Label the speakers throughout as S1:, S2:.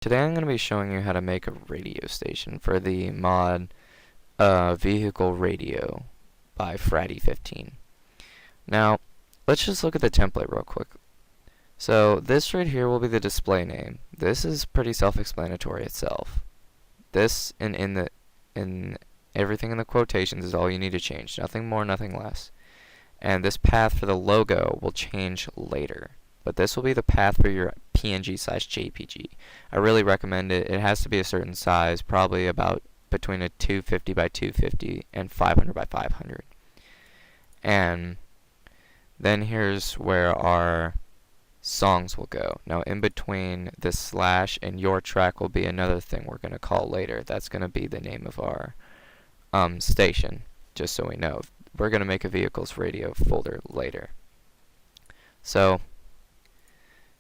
S1: Today I'm going to be showing you how to make a radio station for the mod Vehicle Radio by Fratty15. Now, let's just look at the template real quick. So this right here will be the display name. This is pretty self-explanatory itself. This and in everything in the quotations is all you need to change. Nothing more, nothing less. And this path for the logo will change later. But this will be the path for your PNG/JPG. I really recommend it. It has to be a certain size, probably about between a 250 by 250 and 500 by 500. And then here's where our songs will go. Now in between this slash and your track will be another thing we're going to call later. That's going to be the name of our station, just so we know. We're going to make a vehicles radio folder later. So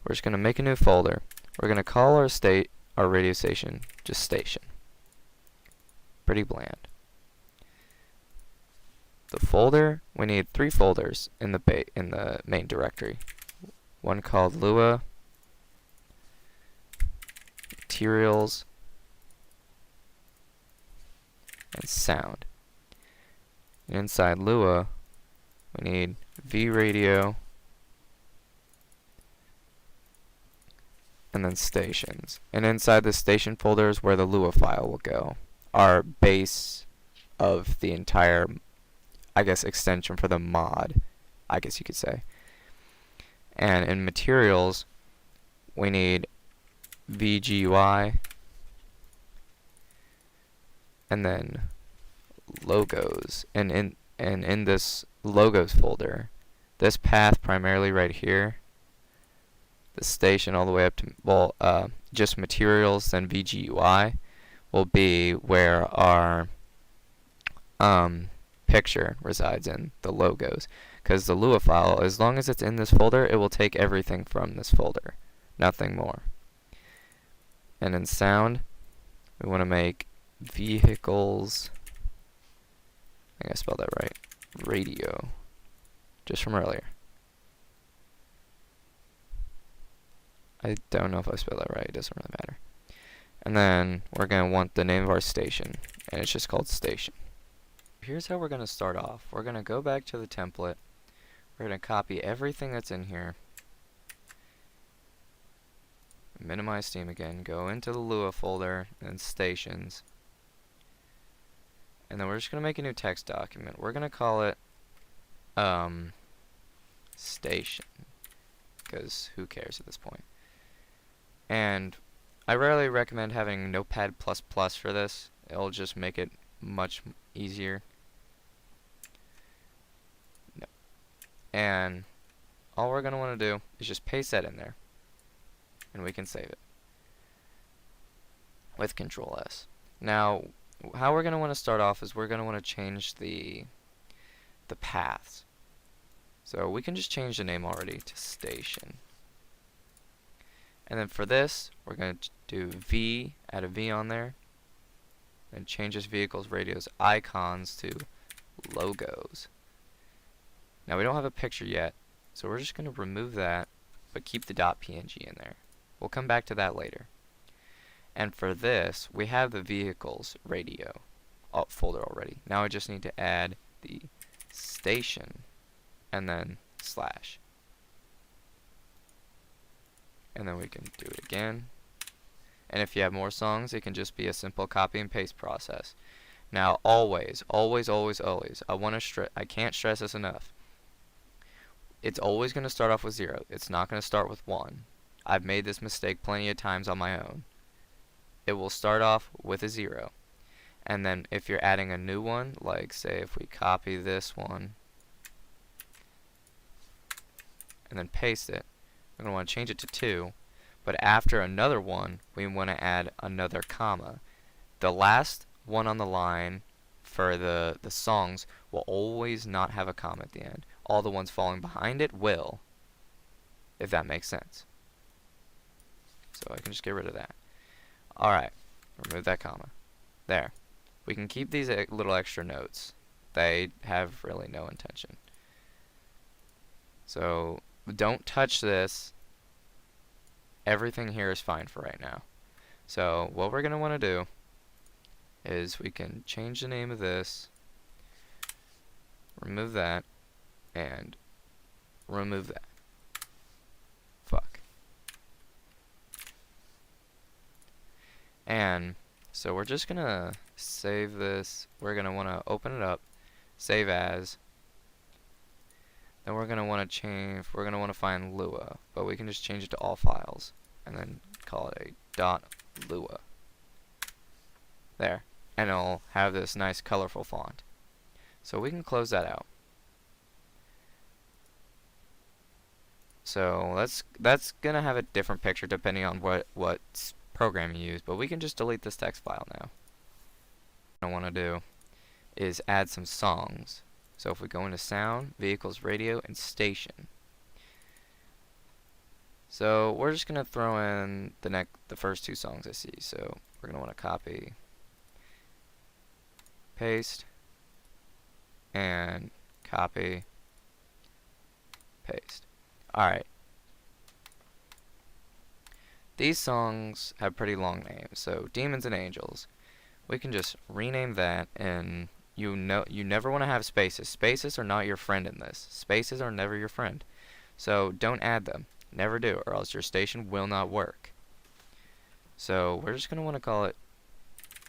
S1: we're just going to make a new folder. We're going to call our radio station just station. Pretty bland. The folder, we need 3 folders in the main directory. One called Lua, Materials, and Sound. And inside Lua, we need VRadio, and then stations. And inside the station folder is where the Lua file will go. Our base of the entire, I guess, extension for the mod, I guess you could say. And in materials, we need VGUI, and then logos. And in this logos folder, this path primarily right here, the station all the way up to, just materials, then VGUI, will be where our picture resides in, the logos. Because the Lua file, as long as it's in this folder, it will take everything from this folder, nothing more. And in sound, we want to make vehicles, I think I spelled that right, radio, just from earlier. I don't know if I spelled that right, it doesn't really matter. And then we're going to want the name of our station, and it's just called station. Here's how we're going to start off. We're going to go back to the template. We're going to copy everything that's in here. Minimize Steam again. Go into the Lua folder and stations. And then we're just going to make a new text document. We're going to call it station, because who cares at this point. And I rarely recommend having Notepad++ for this. It'll just make it much easier. No. And all we're going to want to do is just paste that in there. And we can save it with Control S. Now, how we're going to want to start off is we're going to want to change the paths. So we can just change the name already to station. And then for this, we're going to do V, add a V on there, and change this vehicle's radios icons to logos. Now we don't have a picture yet, so we're just going to remove that, but keep the .png in there. We'll come back to that later. And for this, we have the vehicles radio folder already. Now I just need to add the station, and then slash. And then we can do it again. And if you have more songs, it can just be a simple copy and paste process. Now always, always, always, always, I can't stress this enough. It's always going to start off with 0. It's not going to start with 1. I've made this mistake plenty of times on my own. It will start off with a 0. And then if you're adding a new one, like say if we copy this one and then paste it, we're going to want to change it to 2, but after another one, we want to add another comma. The last one on the line for the songs will always not have a comma at the end. All the ones falling behind it will, if that makes sense. So I can just get rid of that. Alright, remove that comma. There. We can keep these little extra notes. They have really no intention. So don't touch this. Everything here is fine for right now. So what we're going to want to do is we can change the name of this, remove that, and remove that. Fuck. And so we're just going to save this. We're going to want to open it up, save as. Then we're going to want to change, we're going to want to find Lua, but we can just change it to all files and then call it a .lua. There. And it'll have this nice colorful font. So we can close that out. So that's going to have a different picture depending on what program you use, but we can just delete this text file now. What I want to do is add some songs. So if we go into sound, vehicles, radio, and station. So we're just going to throw in the first two songs I see. So we're going to want to copy, paste, and copy, paste. Alright. These songs have pretty long names. So Demons and Angels. We can just rename that, and you never want to have spaces. Spaces are not your friend in this. Spaces are never your friend. So don't add them. Never do, or else your station will not work. So we're just going to want to call it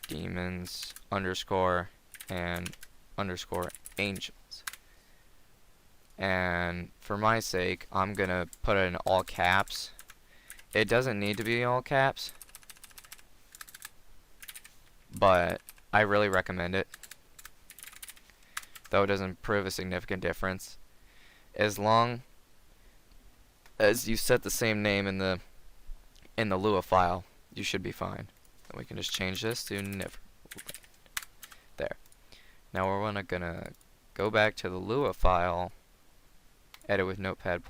S1: Demons underscore and underscore Angels. And for my sake, I'm going to put it in all caps. It doesn't need to be all caps, but I really recommend it. Though it doesn't prove a significant difference. As long as you set the same name in the Lua file, you should be fine. And we can just change this to never. There. Now we're gonna go back to the Lua file, edit with Notepad++,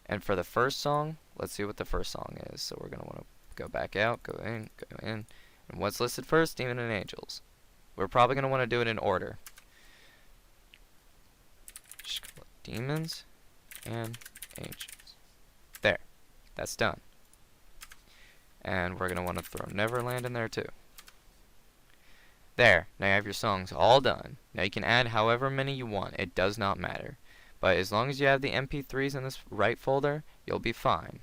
S1: and for the first song, let's see what the first song is. So we're gonna want to go back out, go in, and what's listed first? Demon and Angels. We're probably gonna want to do it in order. Just call it Demons and Angels. There. That's done. And we're going to want to throw Neverland in there too. There. Now you have your songs all done. Now you can add however many you want. It does not matter. But as long as you have the MP3s in this right folder, you'll be fine.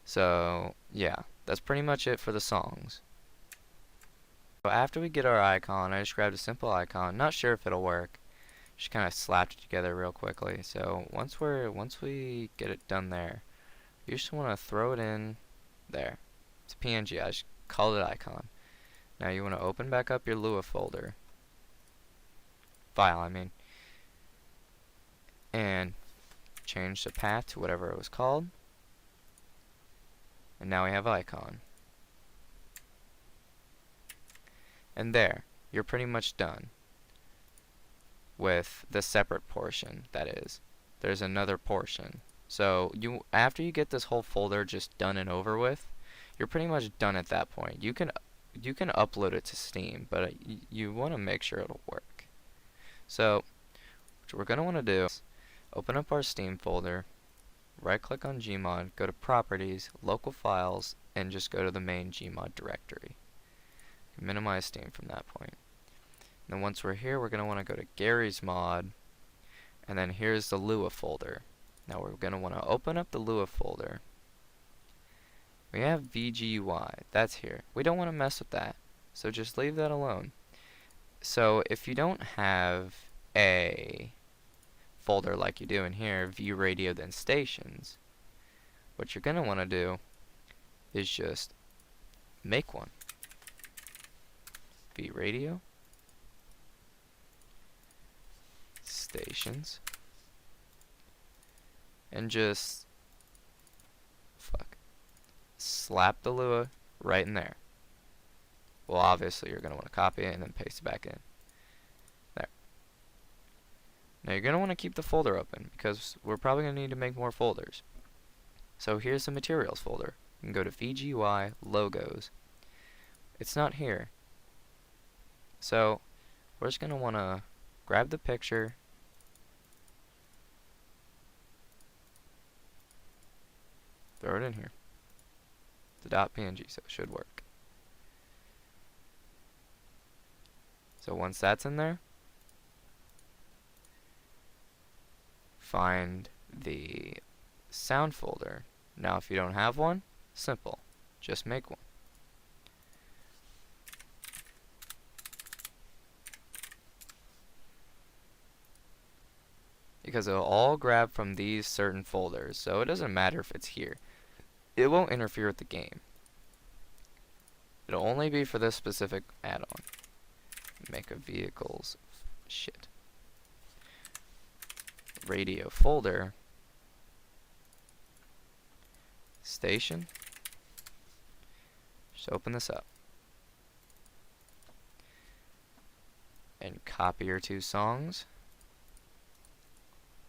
S1: So, yeah. That's pretty much it for the songs. So after we get our icon, I just grabbed a simple icon. Not sure if it'll work. Just kind of slapped it together real quickly. So once we get it done there, you just want to throw it in there. It's a PNG. I just called it icon. Now you want to open back up your Lua folder. File, I mean. And change the path to whatever it was called. And now we have icon. And there. You're pretty much done with the separate portion, that is. There's another portion. So after you get this whole folder just done and over with, you're pretty much done at that point. You can upload it to Steam, but you want to make sure it'll work. So what we're going to want to do is open up our Steam folder, right click on Gmod, go to Properties, Local Files, and just go to the main Gmod directory. Minimize Steam from that point. Then once we're here, we're going to want to go to Gary's mod, and then here's the Lua folder. Now we're going to want to open up the Lua folder. We have VGUI, that's here. We don't want to mess with that, so just leave that alone. So if you don't have a folder like you do in here, view radio then stations, what you're going to want to do is just make one. View radio, stations, and just slap the Lua right in there. Well, obviously you're going to want to copy it and then paste it back in. There. Now you're going to want to keep the folder open because we're probably going to need to make more folders. So here's the materials folder. You can go to VGUI, logos. It's not here. So we're just going to want to grab the picture, throw it in here. the .png, so it should work. So once that's in there, find the sound folder. Now if you don't have one, simple, just make one. Because it'll all grab from these certain folders, so it doesn't matter if it's here. It won't interfere with the game. It'll only be for this specific add-on. Make a vehicles radio folder, station. Just open this up and copy your two songs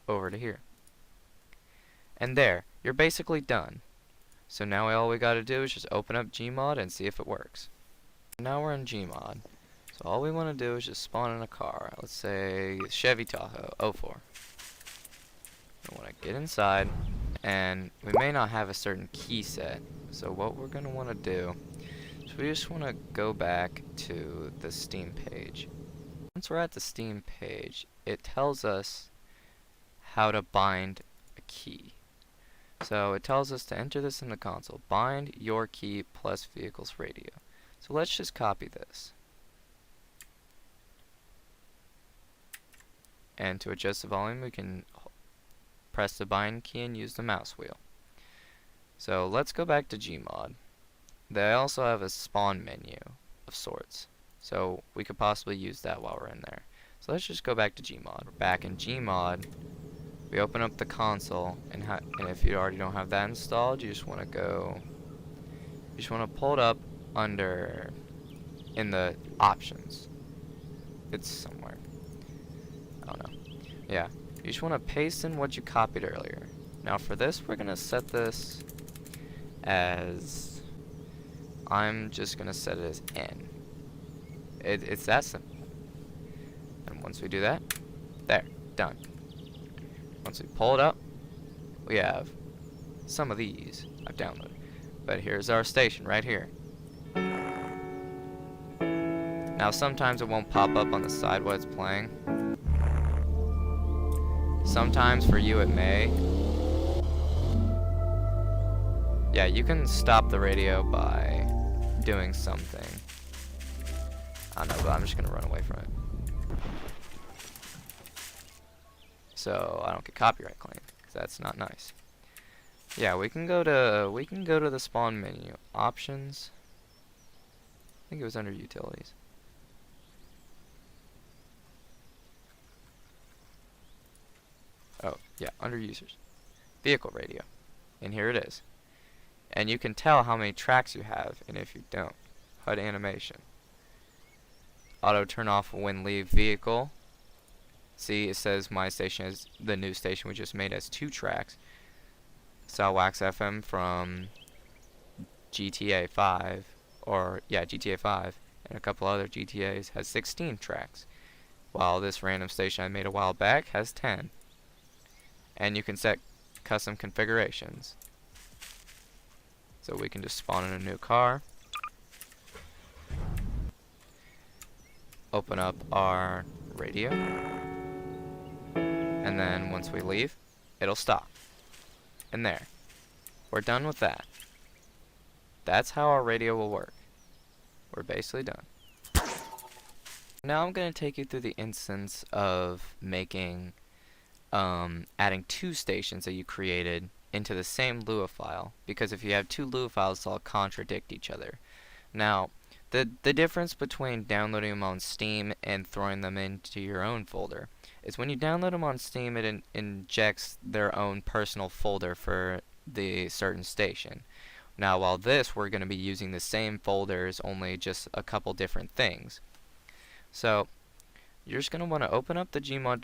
S1: over to here. And there, you're basically done. So now all we gotta do is just open up Gmod and see if it works. Now we're in Gmod. So all we want to do is just spawn in a car. Let's say Chevy Tahoe 04. We want to get inside, and we may not have a certain key set. So what we're gonna want to do is we just want to go back to the Steam page. Once we're at the Steam page, it tells us how to bind a key. So it tells us to enter this in the console. Bind your key plus vehicles radio. So let's just copy this. And to adjust the volume, we can press the bind key and use the mouse wheel. So let's go back to Gmod. They also have a spawn menu of sorts. So we could possibly use that while we're in there. So let's just go back to Gmod. We're back in Gmod. We open up the console, and if you already don't have that installed, you just want to pull it up under in the options. It's somewhere. I don't know. Yeah, you just want to paste in what you copied earlier. Now for this, we're gonna set this as, I'm just gonna set it as N. It's that simple. And once we do that, there, done. Once we pull it up, we have some of these I've downloaded. But here's our station right here. Now sometimes it won't pop up on the side while it's playing. Sometimes for you it may. Yeah, you can stop the radio by doing something. I don't know, but I'm just gonna run away from it, so I don't get copyright claim, because that's not nice. Yeah, we can go to the spawn menu, options. I think it was under utilities. Oh, yeah, under users, vehicle radio, and here it is. And you can tell how many tracks you have, and if you don't, HUD animation. Auto turn off when leave vehicle. See, it says my station is the new station we just made has 2 tracks. Wax FM from GTA 5, or yeah, GTA 5, and a couple other GTAs has 16 tracks, while this random station I made a while back has 10. And you can set custom configurations. So we can just spawn in a new car, open up our radio, and then once we leave, it'll stop. And there, we're done with that. That's how our radio will work. We're basically done. Now I'm going to take you through the instance of making, adding 2 stations that you created into the same Lua file, because if you have 2 Lua files, they'll contradict each other. Now, the difference between downloading them on Steam and throwing them into your own folder is when you download them on Steam, it injects their own personal folder for the certain station. Now, while this, we're going to be using the same folders, only just a couple different things. So, you're just going to want to open up the Gmod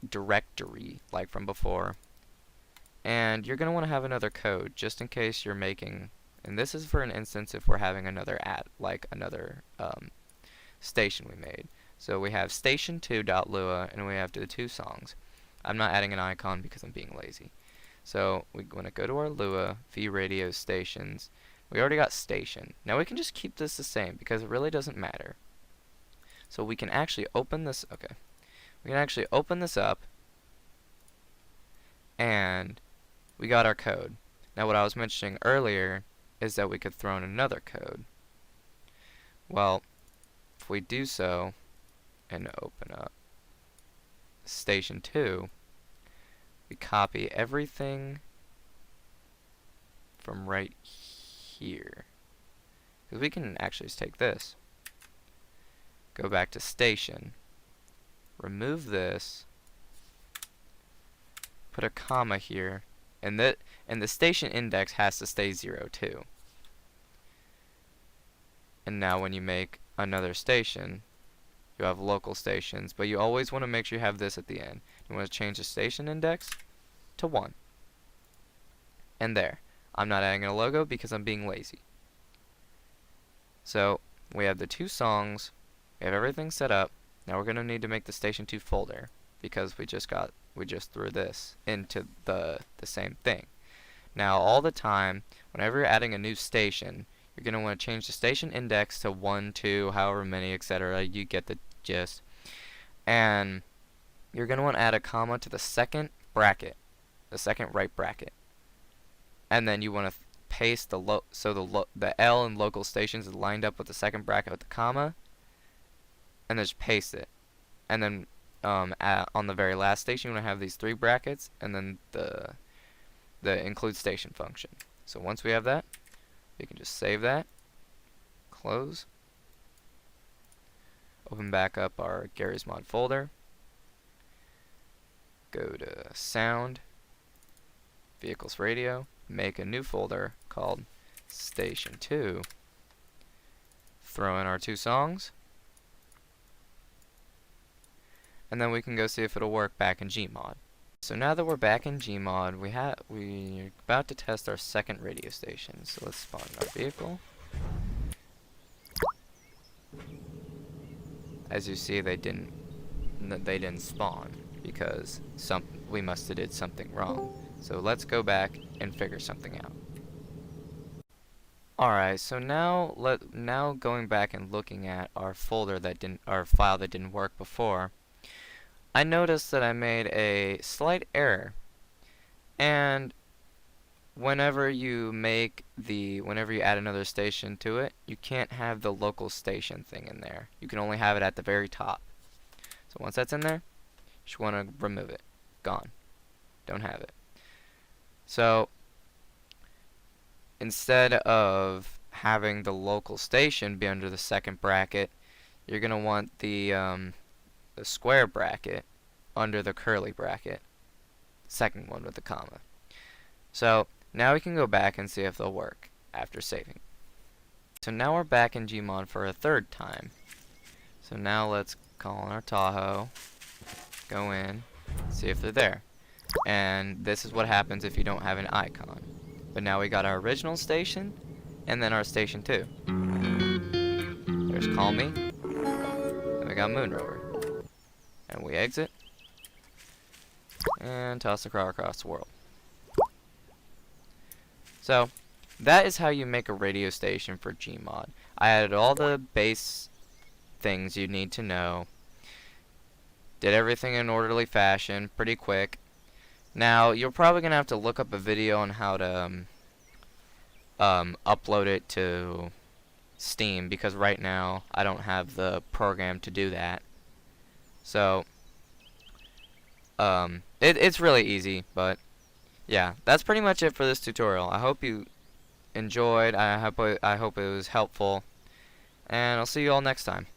S1: directory, like from before, and you're going to want to have another code, just in case you're making, and this is for an instance if we're having another another station we made. So we have station2.lua, and we have the 2 songs. I'm not adding an icon because I'm being lazy. So we want to go to our Lua v radio stations, We already got station. Now we can just keep this the same because it really doesn't matter. So we can actually open this, okay. We can actually open this up and we got our code. Now what I was mentioning earlier is that we could throw in another code. Well, if we do so and open up station 2, we copy everything from right here. Because we can actually just take this, go back to station, remove this, put a comma here, and the station index has to stay 0 too. And now when you make another station, you have local stations, but you always want to make sure you have this at the end. You want to change the station index to 1. And there. I'm not adding a logo because I'm being lazy. So we have the 2 songs, we have everything set up. Now we're going to need to make the station 2 folder because we just threw this into the same thing. Now all the time, whenever you're adding a new station, you're going to want to change the station index to 1, 2, however many, etc. You get the gist. And you're going to want to add a comma to the second bracket, the second right bracket. And then you want to paste the L in local stations is lined up with the second bracket with the comma, and then just paste it. And then on the very last station, you want to have these 3 brackets, and then the include station function. So once we have that, we can just save that, close, open back up our Gary's Mod folder, go to sound, vehicles radio, make a new folder called station 2, throw in our 2 songs, and then we can go see if it'll work back in Gmod. So now that we're back in Gmod, we're about to test our second radio station. So let's spawn our vehicle. As you see, they didn't spawn because we must have did something wrong. So let's go back and figure something out. Alright, so now going back and looking at our file that didn't work before, I noticed that I made a slight error. And whenever you add another station to it, you can't have the local station thing in there. You can only have it at the very top. So once that's in there, you just want to remove it. Gone. Don't have it. So instead of having the local station be under the second bracket, you're going to want the square bracket under the curly bracket, second one with the comma. So now we can go back and see if they'll work after saving. So now we're back in Gmod for a third time. So now let's call in our Tahoe, go in, see if they're there. And this is what happens if you don't have an icon. But now we got our original station and then our station 2. There's Call Me, and we got Moon Rover. And we exit and toss the car across the world. So that is how you make a radio station for Gmod. I added all the base things you need to know, did everything in orderly fashion, pretty quick. Now you're probably gonna have to look up a video on how to upload it to Steam, because right now I don't have the program to do that. So it's really easy, but yeah, that's pretty much it for this tutorial. I hope you enjoyed. I hope it was helpful, and I'll see you all next time.